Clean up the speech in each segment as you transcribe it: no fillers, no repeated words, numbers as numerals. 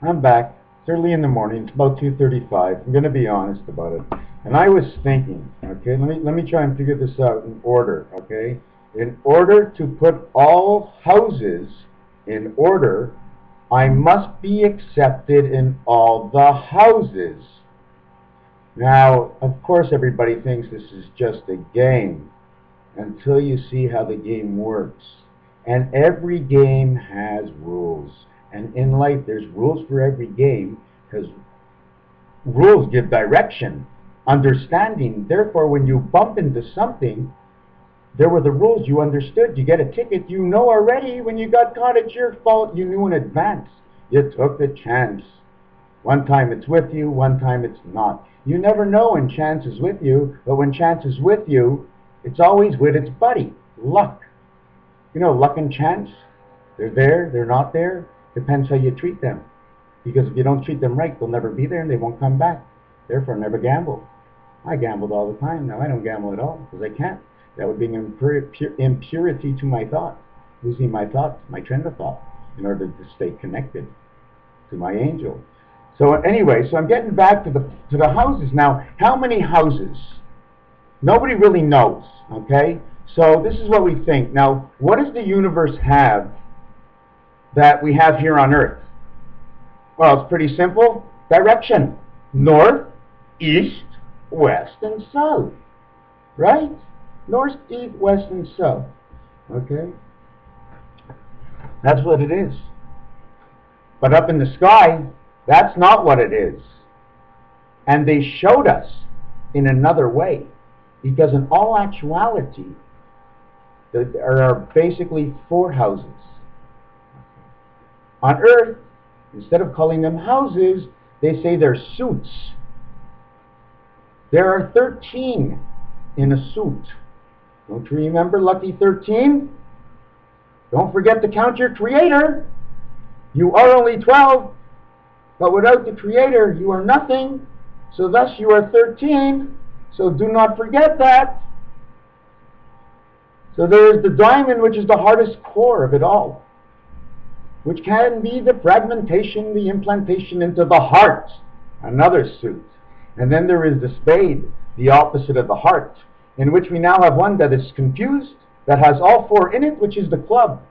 I'm back. It's early in the morning. It's about 2:35. I'm going to be honest about it. And I was thinking, okay, let me try and figure this out in order, okay? In order to put all houses in order, I must be accepted in all the houses. Now, of course, everybody thinks this is just a game until you see how the game works. And every game has rules. And in life, there's rules for every game because rules give direction, understanding. Therefore, when you bump into something, there were the rules, you understood. You get a ticket, you know already when you got caught, it's your fault. You knew in advance. You took the chance. One time it's with you, one time it's not. You never know when chance is with you, but when chance is with you, it's always with its buddy, luck. You know, luck and chance, they're there, they're not there. Depends how you treat them. Because if you don't treat them right, they'll never be there and they won't come back. Therefore, never gamble. I gambled all the time. Now I don't gamble at all because I can't. That would be an impurity to my thought, losing my thoughts, my trend of thought, in order to stay connected to my angel. So anyway, so I'm getting back to the houses now. How many houses? Nobody really knows. Okay. So this is what we think. Now, what does the universe have that we have here on Earth? Well, it's pretty simple. Direction. North, east, west, and south. Right? North, east, west, and south. Okay? That's what it is. But up in the sky, that's not what it is. And they showed us in another way. Because in all actuality, there are basically four houses. On Earth, instead of calling them houses, they say they're suits. There are 13 in a suit. Don't you remember Lucky 13? Don't forget to count your creator. You are only 12, but without the creator, you are nothing. So thus you are 13. So do not forget that. So there is the diamond, which is the hardest core of it all, which can be the fragmentation, the implantation into the heart, another suit. And then there is the spade, the opposite of the heart, in which we now have one that is confused, that has all four in it, which is the club.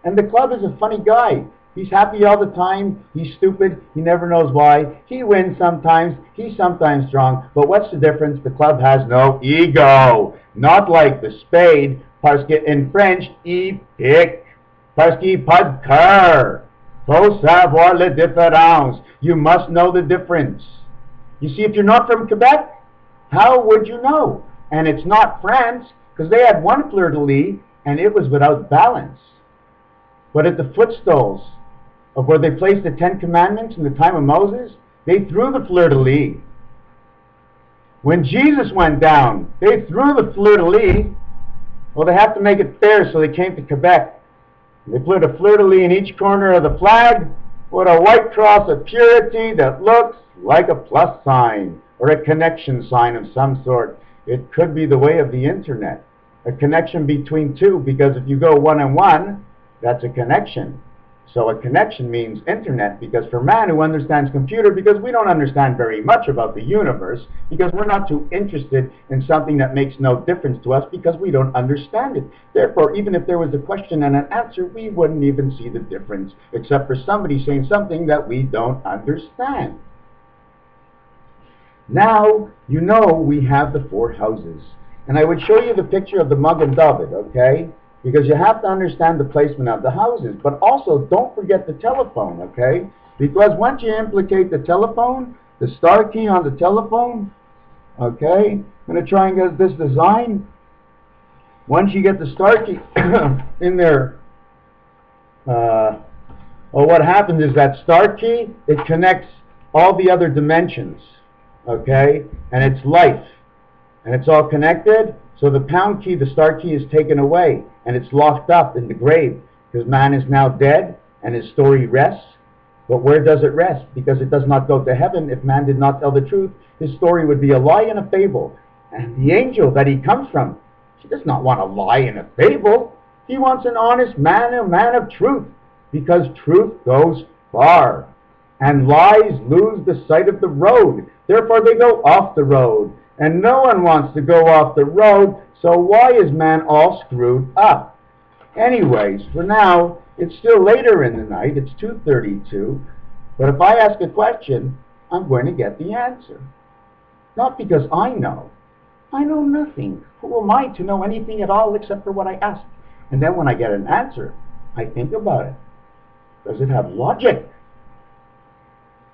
And the club is a funny guy. He's happy all the time. He's stupid. He never knows why. He wins sometimes. He's sometimes strong. But what's the difference? The club has no ego. Not like the spade. Parce que in French, il pique. Parce qu'il pas de cœur. Faut savoir la différence. You must know the difference. You see, if you're not from Quebec, how would you know? And it's not France, because they had one fleur-de-lis, and it was without balance. But at the footstools of where they placed the Ten Commandments in the time of Moses, they threw the fleur-de-lis. When Jesus went down, they threw the fleur-de-lis. Well, they have to make it fair, so they came to Quebec. They put a fleur-de-lis in each corner of the flag with a white cross of purity that looks like a plus sign or a connection sign of some sort. It could be the way of the internet, a connection between two, because if you go one and one, that's a connection. So a connection means internet, because for man who understands computer, because we don't understand very much about the universe, because we're not too interested in something that makes no difference to us, because we don't understand it. Therefore, even if there was a question and an answer, we wouldn't even see the difference, except for somebody saying something that we don't understand. Now, you know we have the four houses. And I would show you the picture of the mug and David, okay? Because you have to understand the placement of the houses. But also, don't forget the telephone, okay? Because once you implicate the telephone, the star key on the telephone, okay? I'm going to try and get this design. Once you get the star key in there, well, what happens is that star key, it connects all the other dimensions, okay? And it's life. And it's all connected. So the pound key, the star key, is taken away, and it's locked up in the grave, because man is now dead, and his story rests. But where does it rest? Because it does not go to heaven. If man did not tell the truth, his story would be a lie and a fable. And the angel that he comes from, he does not want a lie and a fable. He wants an honest man, a man of truth, because truth goes far. and lies lose the sight of the road. Therefore they go off the road, and no one wants to go off the road, so why is man all screwed up? Anyways, for now, it's still later in the night, it's 2:32, but if I ask a question, I'm going to get the answer. Not because I know nothing. Who am I to know anything at all except for what I ask? And then when I get an answer, I think about it. Does it have logic?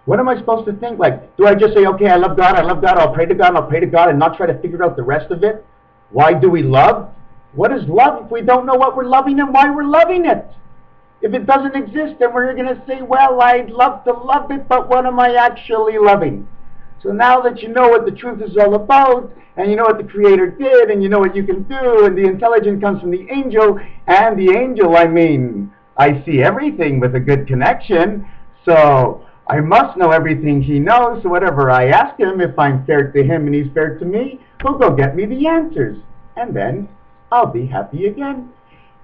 What am I supposed to think? Like, do I just say, okay, I love God, I'll pray to God, and not try to figure out the rest of it? Why do we love? What is love if we don't know what we're loving and why we're loving it? If it doesn't exist, then we're going to say, well, I'd love to love it, but what am I actually loving? So now that you know what the truth is all about, and you know what the Creator did, and you know what you can do, and the intelligence comes from the angel, and the angel, I see everything with a good connection, so I must know everything he knows, so whatever I ask him, if I'm fair to him and he's fair to me, he'll go get me the answers, and then I'll be happy again.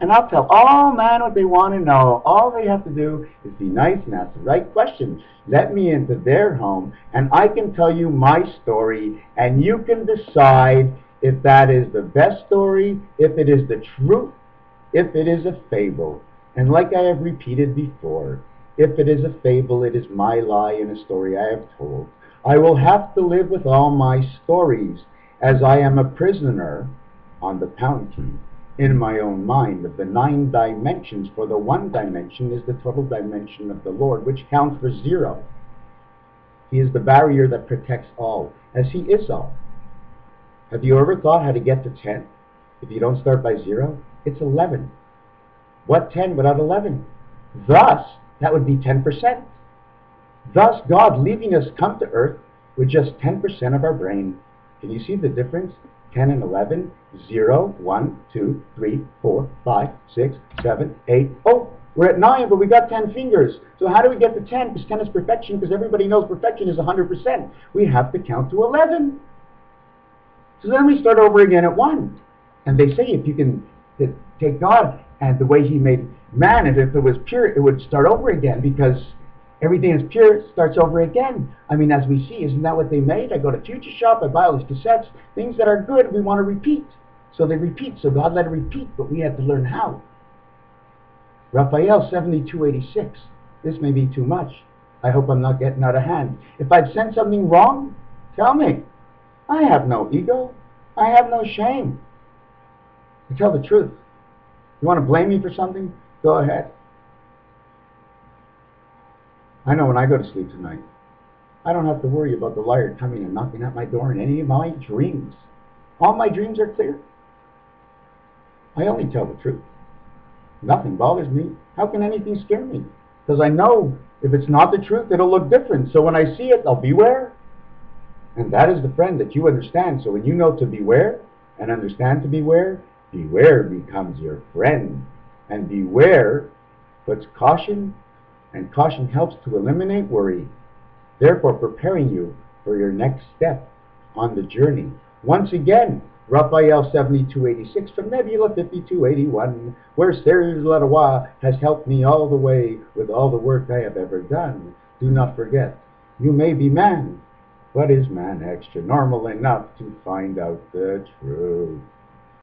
And I'll tell all man what they want to know. All they have to do is be nice and ask the right questions. Let me into their home, and I can tell you my story, and you can decide if that is the best story, if it is the truth, if it is a fable. And like I have repeated before, if it is a fable, it is my lie in a story I have told. I will have to live with all my stories, as I am a prisoner on the pound key in my own mind of the 9 dimensions, for the 1 dimension is the total dimension of the Lord, which counts for 0. He is the barrier that protects all, as he is all. Have you ever thought how to get to 10? If you don't start by 0, it's 11. What 10 without 11? Thus, that would be 10%. Thus, God leaving us come to earth with just 10% of our brain. Can you see the difference? 10 and 11, 0, 1, 2, 3, 4, 5, 6, 7, 8. Oh, we're at 9, but we got 10 fingers. So how do we get to 10? Because 10 is perfection, because everybody knows perfection is 100%. We have to count to 11. So then we start over again at 1. And they say if you can take God and the way he made man, and if it was pure, it would start over again, because everything is pure, it starts over again. I mean, as we see, isn't that what they made? I go to Future Shop, I buy all these cassettes. Things that are good, we want to repeat. So they repeat. So God let it repeat, but we had to learn how. Raphael 7286. This may be too much. I hope I'm not getting out of hand. If I've said something wrong, tell me. I have no ego. I have no shame. I tell the truth. You want to blame me for something? Go ahead. I know when I go to sleep tonight, I don't have to worry about the liar coming and knocking at my door in any of my dreams. All my dreams are clear. I only tell the truth. Nothing bothers me. How can anything scare me? Because I know if it's not the truth, it'll look different. So when I see it, I'll beware. And that is the friend that you understand. So when you know to beware and understand to beware, beware becomes your friend. And beware puts caution, and caution helps to eliminate worry, therefore preparing you for your next step on the journey. Once again, Raphael 7286 from Nebula 5281, where Series Latawa has helped me all the way with all the work I have ever done. Do not forget, you may be man, but is man extra normal enough to find out the truth?